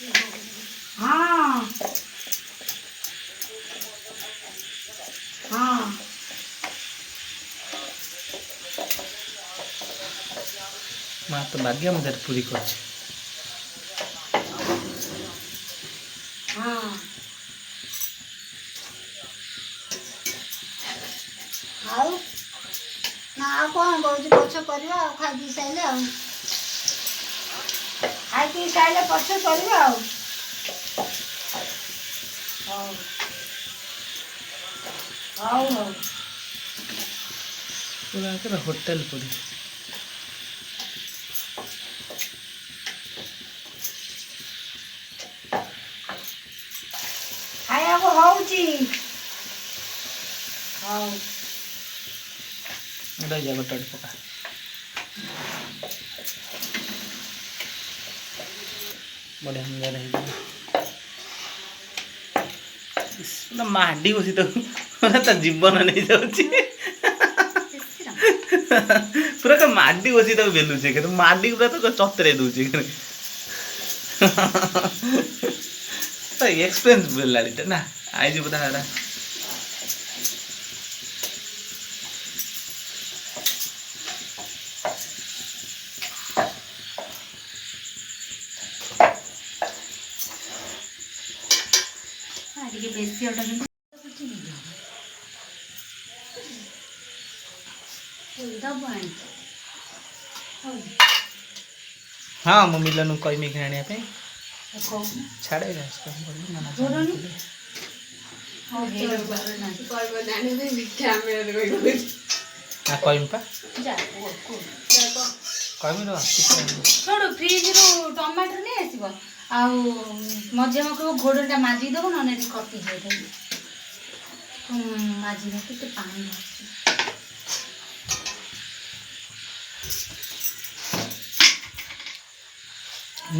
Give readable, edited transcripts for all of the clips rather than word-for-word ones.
हाँ हाँ माँ तो भाग्य मत पूरी कर हाँ आउ ना आ कौन बहुत पछ करवा खाई पी सारे खाई पी सारे पछ करवा पूरा कर होटल पूरी खाया को होउची हाउ उड़ा जा गोटे पका बढ़िया मजा रही माडी बसी तो तो जीवन नहीं जाऊँगी पूरा का माडी बसी तो बेलुचे के माडी पूरा तो चतरे दूचे तो एक्सपीरियंस बेलाड़ी ना आई जी बता रहा बेसी हाँ मो मिलन कहमी कि आने छाड़े कहमी पा कहमी छोड़ फ्रिज रू टमाटर नहीं आसब आउ मजे मक घोड़ा माजी देव ना कटि जाए माजी के पानी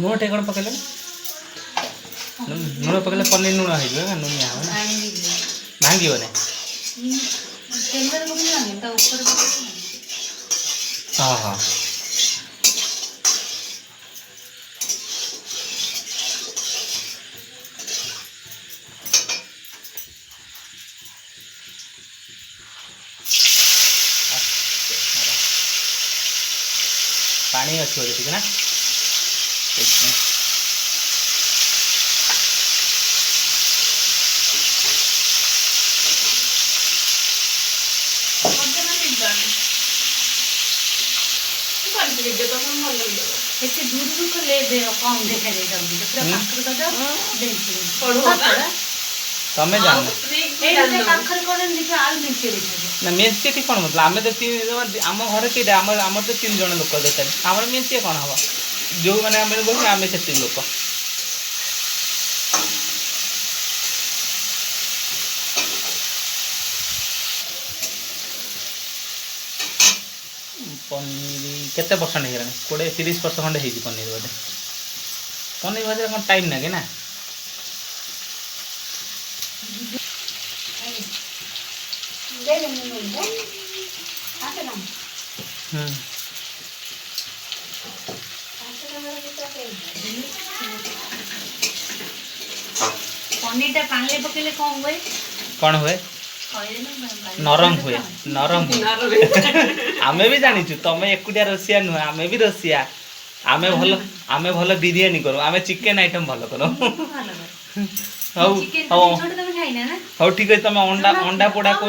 लुण टे कौन पकड़े लुण पकड़े पनीर लुण हो नुनिया भांगी हाँ हाँ पानी अच्छी हो ठीक है ना एते दूर को ले दे कम देखा दे जल्दी पूरा पाखर का दे तमें जान एते पाखर कोन देखा आल मिर्ची देखा ना मेंची ठीक कौन मतलब आम तो तीन आम घर के आम तो 3 जन लोक देखा आम मेंची कौन हम जो मैंने आम बोल आम से लोक पनीर केते परसेंट हो 20-30% खंडे हो पनीर बोधे पनीर भाजा कौन टाइम लगे ना पनीर टा पानी पकेले कौन हुए नरम हुए नरम आमे भी जानी तमें एकुटिया रोसिया नुह आमे भी रोसिया आमे भल बिरियानी करो आमे चिकेन आइटम भल करो हौ ठीक है तुम अंडा पोड़ा को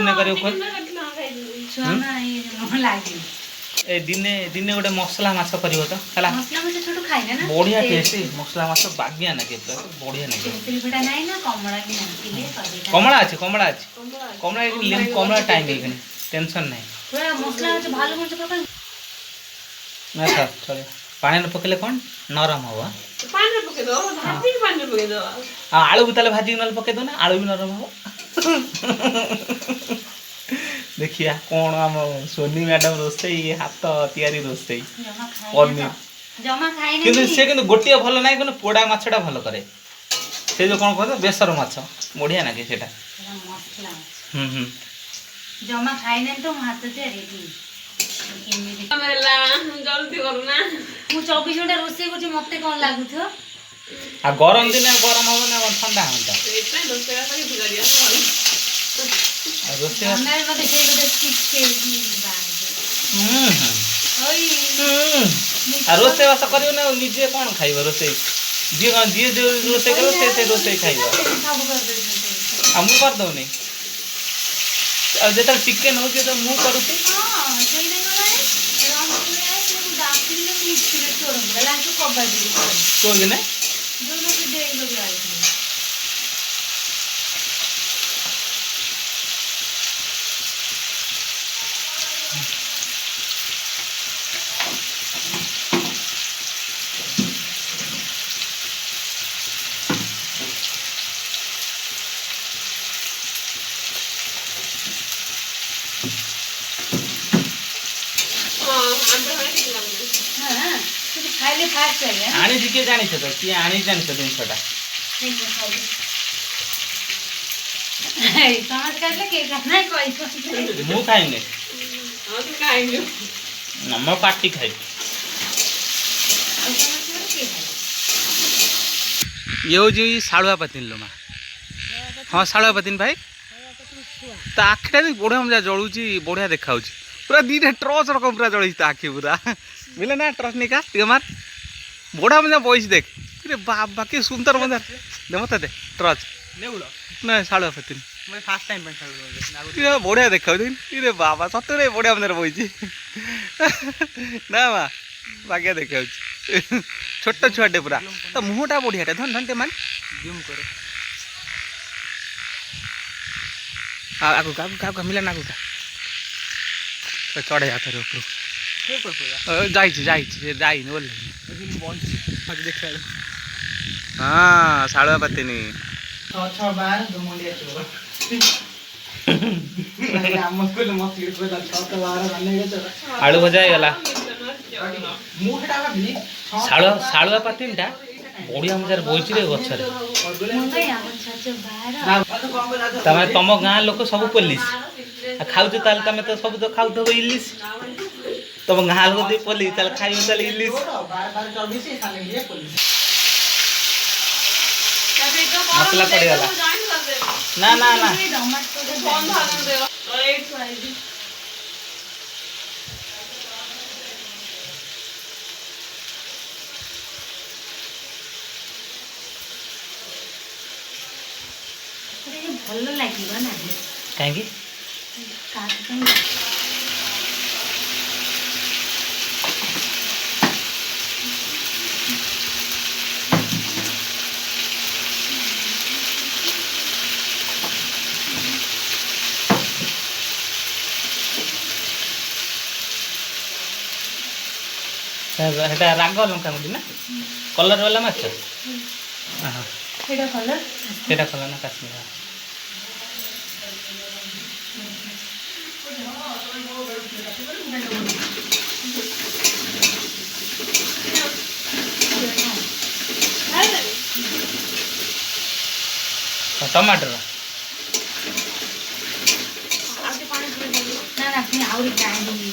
ए दिने दिने गोटे मसला माछ कर तो बढ़िया टेस्ट मसला माछ बागिया ना के बढ़िया ना कमला अच्छे कमला अच्छे कमला टाइम टेंशन नहीं अच्छा चलो पानी पकेले कौन नरम हम आलू भी ताले भाजी ना पके दो ना आलू भी नरम हम देखिया कौन आम सोनी मैडम रोसई हाथ तैयारी रोसई पनीर कि गोटे भल ना कि पोड़ा माछटा भल करे से जो कौन कहते बेसर माछ बढ़िया लगे से जमा खाई ना तो हाथ जल्दी करना 24 घंटा रोसई कर मत कौन लगुथ आ गरम दिन गरम हम ना ठंडा हमटा रोसे आ रोसे बास करियो ना निजे कौन खाइबो रोसे जी जी जो रोसे करो से रोसे खाइबो आ मु कर दो नहीं आ जेता चिकन हो जे तो मु करूती हां सेई नै गलाय राम पुरे आए से डाकिले मिस्त्री छोड़ गला तो कबाडी कोई ने जो लोग दे लोग आए हां तू खाइले फास्ट है आनी जी के जानि छ तो कि आनी जानि छ दिन छटा ए समझ करले के खाना कोई मु खाइने हां तू खाइने हम पार्टी खाइ यो जी सालुआ पतिन लो मा हां सालुआ पतिन भाई ता आखिटा भी बढ़िया मजा जळुची बढ़िया देखाउची पूरा दीटा ट्रच रकम पूरा जळुची ता आखि पूरा मिले ना ट्रच निका टिके मार बढ़िया मजा बइस देख रे बाबा के सुंदर मजा दे मत दे ट्रच नेउलो ना सालुआ पतिन मैं फर्स्ट टाइम पेन सालुआ ये बढ़िया देखाउची रे बाबा सतरे बढ़िया मजा बइची ना मा बागे देखाउची छोट छुआटे पूरा तो मुहटा बढ़िया धन धन ते मान जूम करो आगु का मिला ना आगु का चढ़े जा फिर ऊपर के पर जाई बोल लेकिन बॉन्स आज देख रहा हाँ सालुआ पतिनी 6 2 मुंडिया चोर हम को मत को 6 12 रने के चोर आलू भजा गला मुहटा का भी सालुआ पतिनटा बढ़िया मजार बइची रे गछरे तमे तम गाँ लोक सब पुलिस खाऊ ताल तमे तो सब तो खाऊ तो इलिस तम गाँ लोक दे पुलिस ताल खाई ताल इलिस 12 24 साले लिए पुलिस मसला पड़ गला ना ना ना कौन भाग दे ଭଲ ଲାଗିବ ନା କାହିଁକି এটা রাগ লঙ্কা গুলি না কলর वाला মাছ হ্যাঁ সেটা কলর না কাশ্মীর टमाटर ନା ନା ପୁଣି ଆହୁରି ଗ୍ରାଇଣ୍ଡିଙ୍ଗ